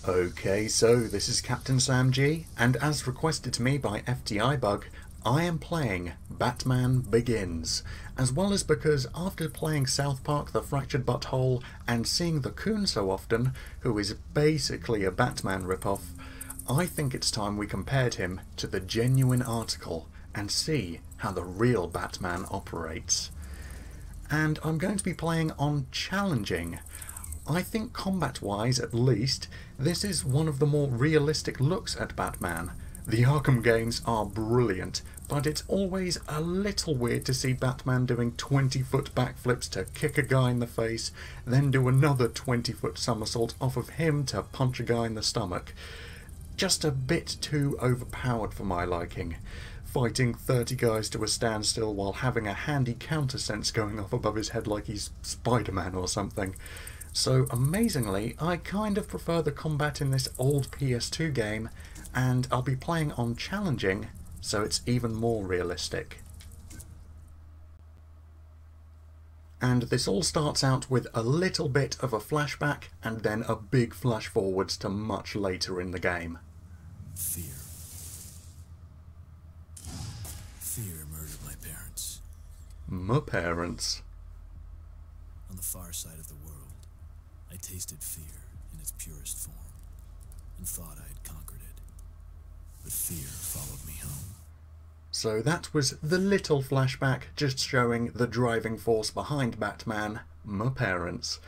Okay, so this is Captain Sam G, and as requested to me by FTIBug, I am playing Batman Begins, as well as because after playing South Park: The Fractured But Whole and seeing the Coon so often, who is basically a Batman ripoff, I think it's time we compared him to the genuine article and see how the real Batman operates. And I'm going to be playing on challenging. I think combat-wise, at least, this is one of the more realistic looks at Batman. The Arkham games are brilliant, but it's always a little weird to see Batman doing 20-foot backflips to kick a guy in the face, then do another 20-foot somersault off of him to punch a guy in the stomach. Just a bit too overpowered for my liking. Fighting 30 guys to a standstill while having a handy counter-sense going off above his head like he's Spider-Man or something. So amazingly, I kind of prefer the combat in this old PS2 game, and I'll be playing on challenging, so it's even more realistic. And this all starts out with a little bit of a flashback, and then a big flash forwards to much later in the game. Fear. Fear murdered my parents. My parents. On the far side of the world, I tasted fear in its purest form, and thought I had conquered it. But fear followed me home. So that was the little flashback, just showing the driving force behind Batman, my parents.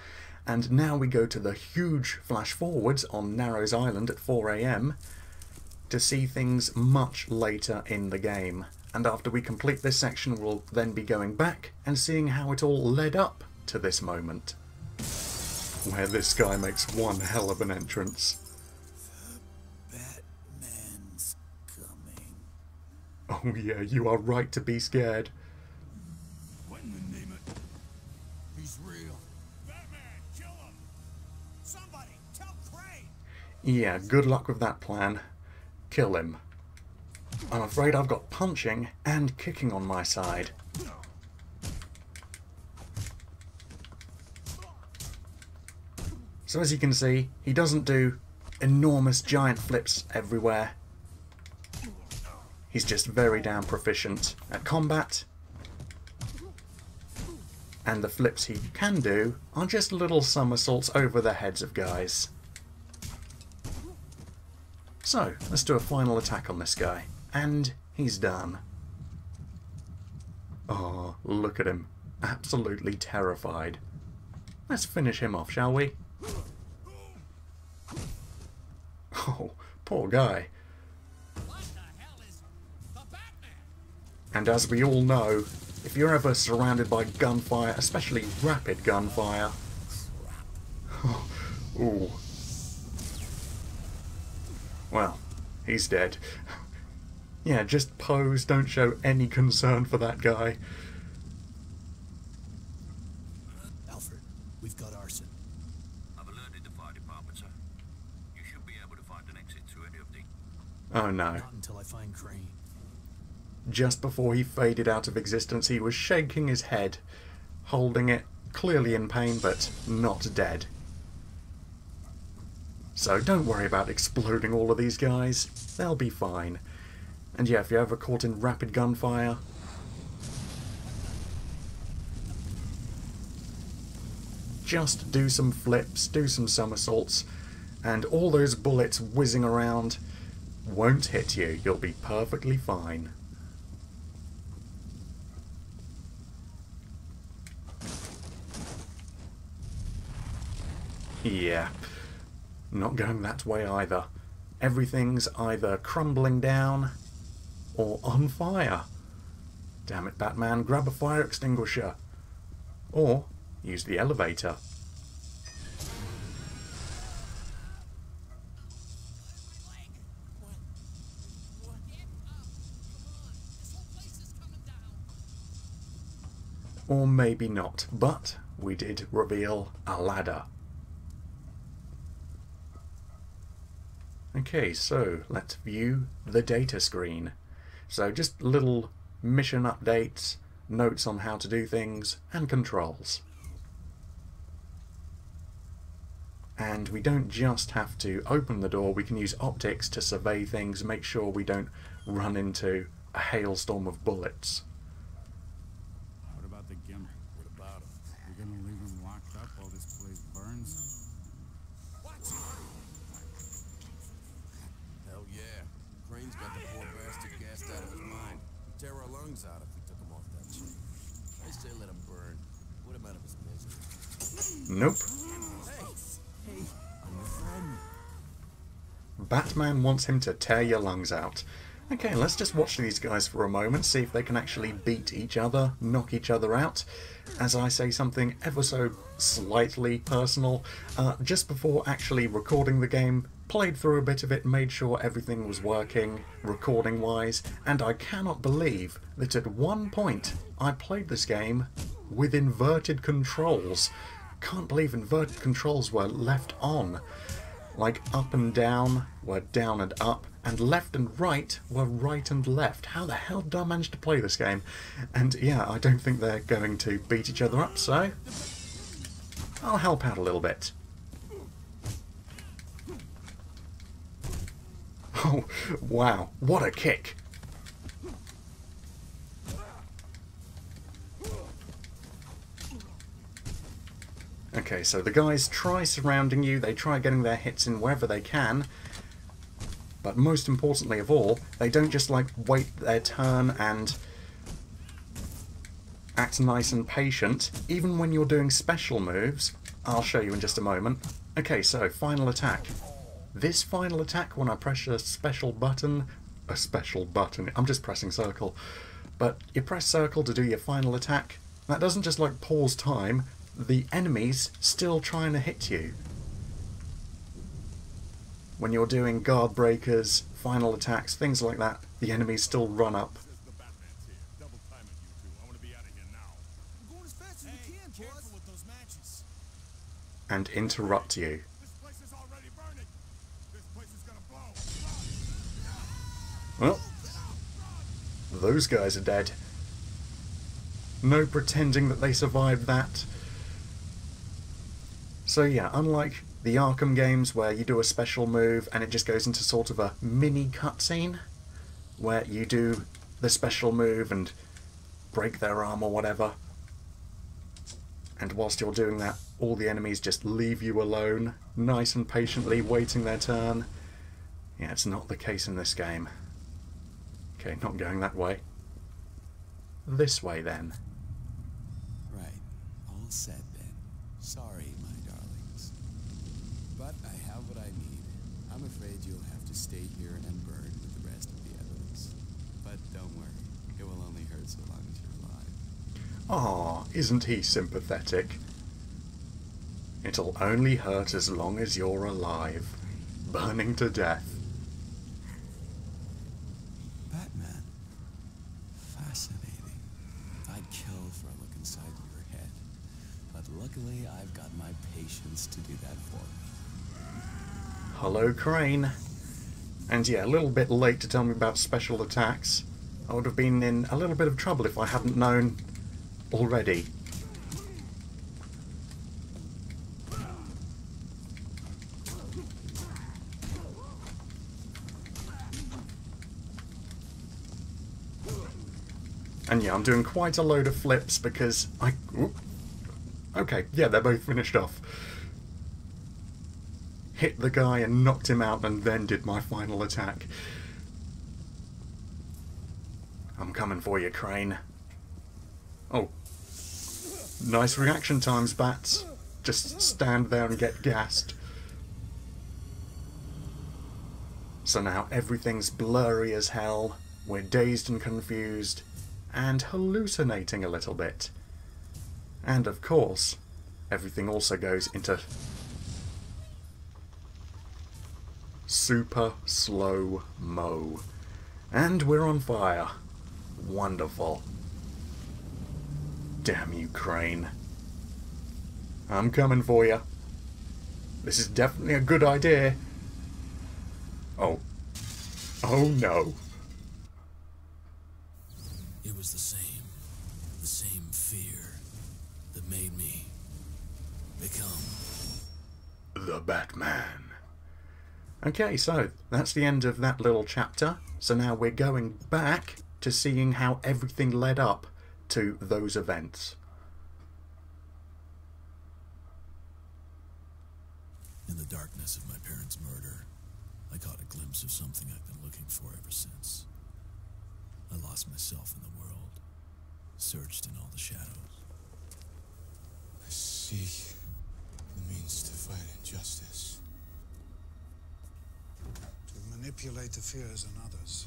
And now we go to the huge flash forwards on Narrows Island at 4 AM to see things much later in the game. And after we complete this section, we'll then be going back and seeing how it all led up to this moment, where this guy makes one hell of an entrance. The Batman's coming. Oh yeah, you are right to be scared. What in the name of... He's real. Batman, kill him! Somebody, tell Crane! Yeah, good luck with that plan. Kill him. I'm afraid I've got punching and kicking on my side. So as you can see, he doesn't do enormous giant flips everywhere. He's just very damn proficient at combat. And the flips he can do are just little somersaults over the heads of guys. So, let's do a final attack on this guy. And he's done. Oh, look at him. Absolutely terrified. Let's finish him off, shall we? Oh, poor guy. What the hell is the Batman? And as we all know, if you're ever surrounded by gunfire, especially rapid gunfire... Ooh. Well, he's dead. Yeah, just pose, don't show any concern for that guy. Alfred, we've got arson. I've alerted the fire department, sir. You should be able to find an exit through any of the... Oh no. Not until I find Crane. Just before he faded out of existence, he was shaking his head, holding it, clearly in pain, but not dead. So don't worry about exploding all of these guys. They'll be fine. And yeah, if you're ever caught in rapid gunfire, just do some flips, do some somersaults, and all those bullets whizzing around won't hit you. You'll be perfectly fine. Yeah, not going that way either. Everything's either crumbling down or on fire. Damn it, Batman, grab a fire extinguisher. Or use the elevator. My leg! What? Get up! Come on! This whole place is coming down! Or maybe not, but we did reveal a ladder. Okay, so let's view the data screen. So just little mission updates, notes on how to do things, and controls. And we don't just have to open the door, we can use optics to survey things, make sure we don't run into a hailstorm of bullets. What about the gimp? What about him? You're gonna leave him locked up while this place burns? Hell yeah. Crane's got the poor bastard gassed out of his mind. He'd tear our lungs out if we took him off that chain. I say let him burn. Put him out of his misery. Nope. Hey, I'm your friend. Batman wants him to tear your lungs out. Okay, let's just watch these guys for a moment, see if they can actually beat each other, knock each other out. As I say something ever so slightly personal, just before actually recording the game, played through a bit of it, made sure everything was working, recording-wise, and I cannot believe that at one point I played this game with inverted controls. Can't believe inverted controls were left on. Like up and down were down and up, and left and right were right and left. How the hell did I manage to play this game? And yeah, I don't think they're going to beat each other up, so I'll help out a little bit. Oh, wow, what a kick! Okay, so the guys try surrounding you, they try getting their hits in wherever they can, but most importantly of all, they don't just like wait their turn and act nice and patient, even when you're doing special moves. I'll show you in just a moment. Okay, so final attack. This final attack, when I press a special button, I'm just pressing circle, but you press circle to do your final attack, that doesn't just like pause time, the enemy's still trying to hit you. When you're doing guard breakers, final attacks, things like that, the enemies still run up. The Batman's here. Double timing you two. I want to be out of here now. We're going as fast as we can, Careful with those matches. And interrupt you. This place is already burning. This place is gonna blow. Well, those guys are dead. No pretending that they survived that. So yeah, unlike the Arkham games where you do a special move and it just goes into sort of a mini cutscene, where you do the special move and break their arm or whatever, and whilst you're doing that, all the enemies just leave you alone, nice and patiently waiting their turn. Yeah, it's not the case in this game. Okay, not going that way. This way then. Right. All set then. Sorry, my darlings. But I have what I need. I'm afraid you'll have to stay here and burn with the rest of the evidence. But don't worry. It will only hurt so long as you're alive. Aw, isn't he sympathetic? It'll only hurt as long as you're alive. Burning to death. Batman. Fascinating. I'd kill for a look inside your head. But luckily, I've got my patience to do that for me. Hello, Crane. And yeah, a little bit late to tell me about special attacks. I would have been in a little bit of trouble if I hadn't known already. And yeah, I'm doing quite a load of flips because okay, yeah, they're both finished off. Hit the guy and knocked him out and then did my final attack. I'm coming for you, Crane. Oh. Nice reaction times, Bats. Just stand there and get gassed. So now everything's blurry as hell. We're dazed and confused. And hallucinating a little bit. And of course, everything also goes into super slow-mo. And we're on fire. Wonderful. Damn you, Crane. I'm coming for you. This is definitely a good idea. Oh. Oh no. It was the same fear that made me become the Batman. Okay, so that's the end of that little chapter. So now we're going back to seeing how everything led up to those events. In the darkness of my parents' murder, I caught a glimpse of something I've been looking for ever since. I lost myself in the world, searched in all the shadows. I seek the means to fight injustice. To manipulate the fears in others,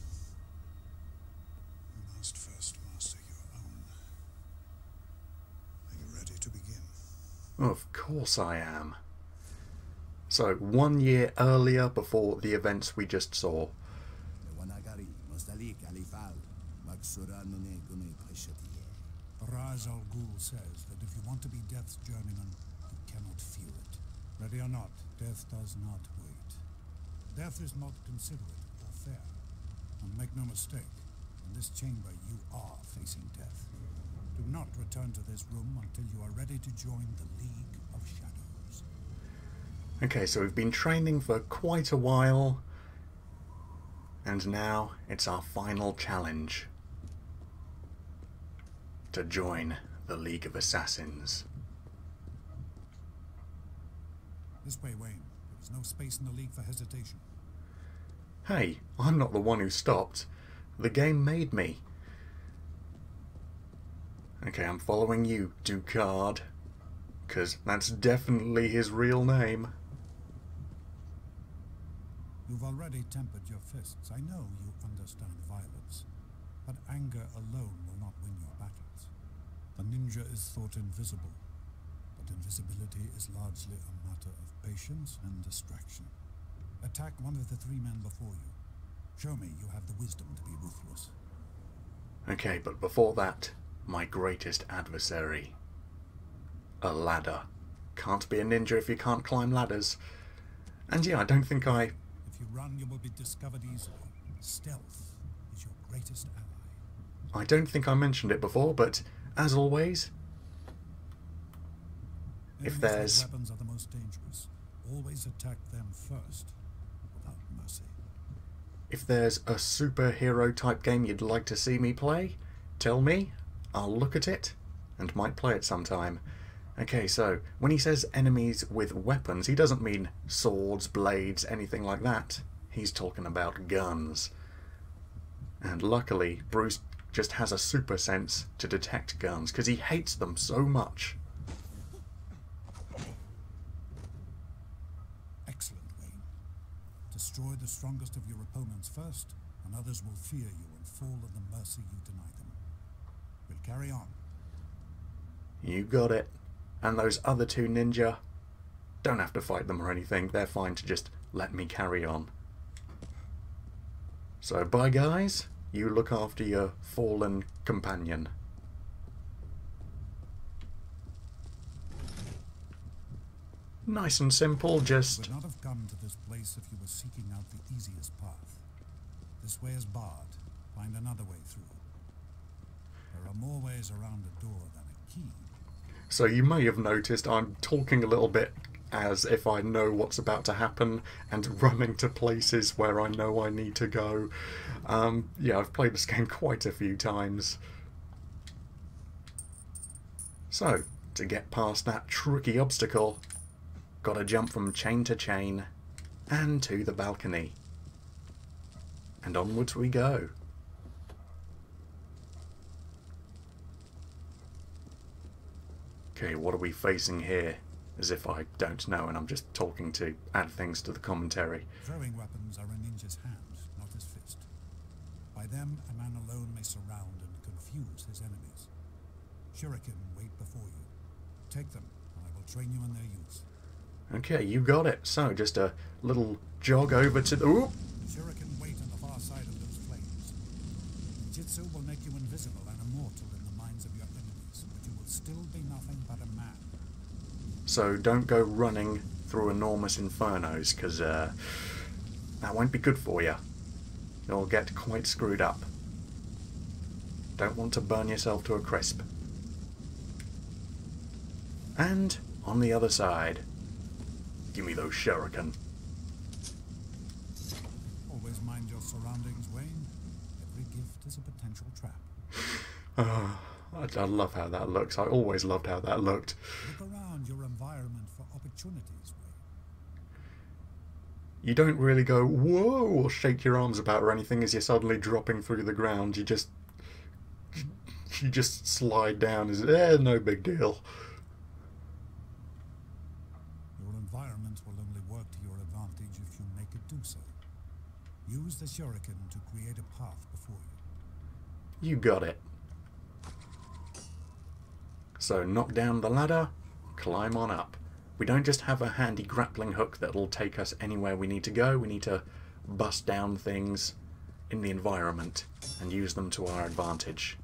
you must first master your own. Are you ready to begin? Of course I am. So, 1 year earlier before the events we just saw. Ra's al Ghul says that if you want to be Death's journeyman, you cannot fear it. Ready or not, Death does not wait. Death is not considerate or fair. And make no mistake, in this chamber you are facing Death. Do not return to this room until you are ready to join the League of Shadows. Okay, so we've been training for quite a while, and now it's our final challenge. To join the League of Assassins. This way, Wayne. There is no space in the League for hesitation. Hey, I'm not the one who stopped. The game made me. Okay, I'm following you, Ducard. 'Cause that's definitely his real name. You've already tempered your fists. I know you understand violence, but anger alone will not win your battles. The ninja is thought invisible, but invisibility is largely a matter of patience and distraction. Attack one of the 3 men before you. Show me you have the wisdom to be ruthless. Okay, but before that, my greatest adversary. A ladder. Can't be a ninja if you can't climb ladders. And yeah, I don't think I... If you run, you will be discovered easily. Stealth is your greatest ally. I don't think I mentioned it before, but as always, if Enemies there's... with weapons are the most dangerous. Always attack them first, without mercy. If there's a superhero type game you'd like to see me play, tell me. I'll look at it and might play it sometime. Okay, so when he says enemies with weapons, he doesn't mean swords, blades, anything like that. He's talking about guns. And luckily, Bruce just has a super sense to detect guns, because he hates them so much. Excellent, Wayne. Destroy the strongest of your opponents first, and others will fear you and fall at the mercy you deny them. We'll carry on. You got it. And those other 2 ninja, don't have to fight them or anything. They're fine to just let me carry on. So bye guys. You look after your fallen companion. Nice and simple, just... You would not have come to this place if you were seeking out the easiest path. This way is barred. Find another way through. There are more ways around a door than a key. So you may have noticed I'm talking a little bit as if I know what's about to happen and running to places where I know I need to go. Yeah, I've played this game quite a few times. So, to get past that tricky obstacle, gotta jump from chain to chain and to the balcony. And onwards we go. Okay, what are we facing here? As if I don't know and I'm just talking to add things to the commentary. Throwing weapons are in ninja's hand, not his fist. By them, a man alone may surround and confuse his enemies. Shuriken wait before you. Take them, and I will train you in their use. Okay, you got it. So, just a little jog over to the... Ooh! Shuriken wait on the far side of those flames. Jitsu will make you invisible and immortal in the minds of your enemies, but you will still be nothing but a man. So don't go running through enormous infernos, because that won't be good for you. You'll get quite screwed up. Don't want to burn yourself to a crisp. And on the other side, Give me those shuriken. Always mind your surroundings, Wayne. Every gift is a potential trap. I love how that looks. I always loved how that looked. Look around your environment for opportunities, Wayne. You don't really go, whoa, or shake your arms about or anything as you're suddenly dropping through the ground. You just slide down as, no big deal. Your environment will only work to your advantage if you make it do so. Use the shuriken to create a path before you. You got it. So knock down the ladder, climb on up. We don't just have a handy grappling hook that'll take us anywhere we need to go. We need to bust down things in the environment and use them to our advantage.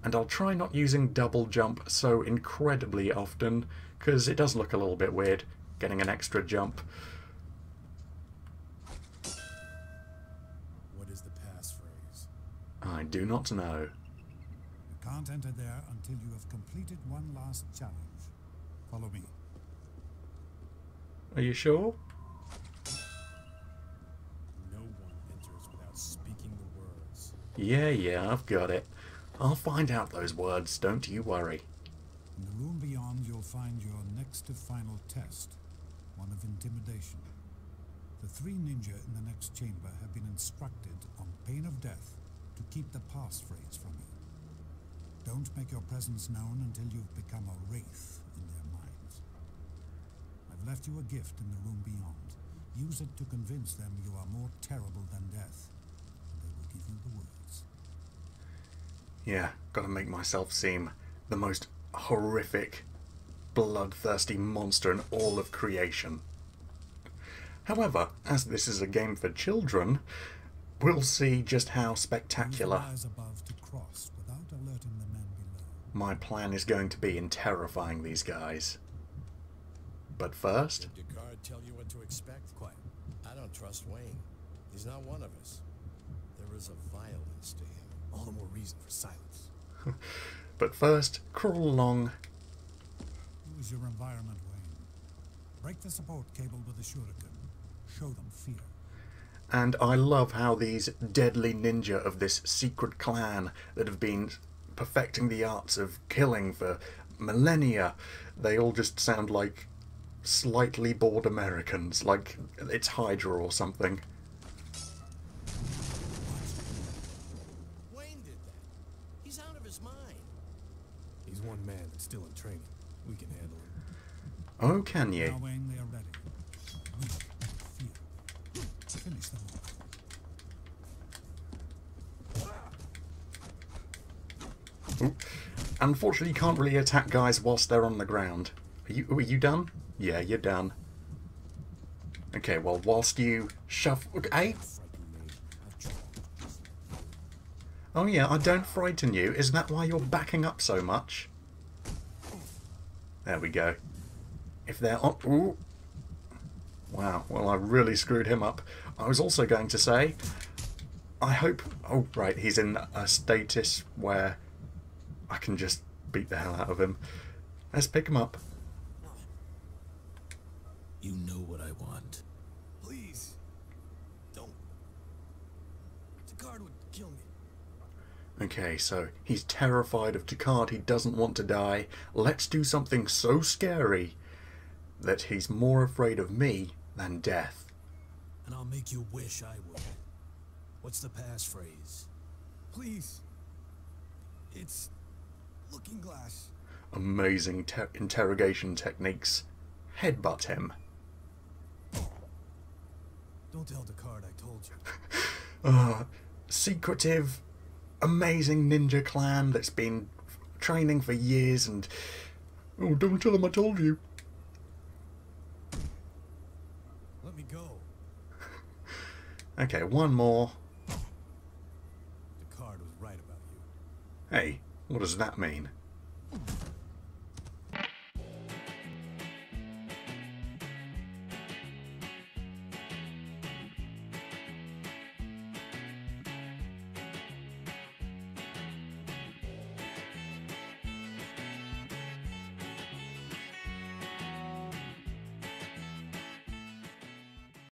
And I'll try not using double jump so incredibly often, because it does look a little bit weird getting an extra jump. What is the passphrase? I do not know. You can't enter there until you have completed one last challenge. Follow me. Are you sure? No one enters without speaking the words. Yeah, I've got it. I'll find out those words, don't you worry. In the room beyond, you'll find your next to final test, one of intimidation. The 3 ninja in the next chamber have been instructed, on pain of death, to keep the passphrase from you. Don't make your presence known until you've become a wraith in their minds. I've left you a gift in the room beyond. Use it to convince them you are more terrible than death, and they will give you the words. Yeah, gotta make myself seem the most horrific, bloodthirsty monster in all of creation. However, as this is a game for children, we'll see just how spectacular Use the wires above to cross without alerting the men below. my plan is going to be in terrifying these guys. But first, Did Descartes tell you what to expect? Quiet. I don't trust Wayne. He's not one of us. There is a violence to him. All the more reason for silence. crawl along. Use your environment, Wayne. Break the support cable with the shuriken. Show them fear. And I love how these deadly ninja of this secret clan that have been perfecting the arts of killing for millennia, they all just sound like slightly bored Americans, like it's Hydra or something. Wayne did that. He's out of his mind. He's one man that's still in training. We can handle him. Oh, can you? Now, Wayne, they are ready. Fear. Finish them off. Ooh. Unfortunately, you can't really attack guys whilst they're on the ground. Are you done? Yeah, you're done. Okay, well, whilst you shove... Hey? Oh yeah, I don't frighten you. Is that why you're backing up so much? There we go. If they're on... Ooh. Wow, well, I really screwed him up. I was also going to say, I hope... Oh, right, he's in a status where I can just beat the hell out of him. Let's pick him up. You know what I want. Please. Don't. Descartes would kill me. Okay, so he's terrified of Descartes. He doesn't want to die. Let's do something so scary that he's more afraid of me than death. And I'll make you wish I would. What's the passphrase? Please. It's Looking Glass. Amazing interrogation techniques. Headbutt him. Don't tell Descartes I told you. Secretive, amazing ninja clan that's been training for years and... Oh, don't tell him I told you. Let me go. Okay, one more. Descartes was right about you. Hey, what does that mean?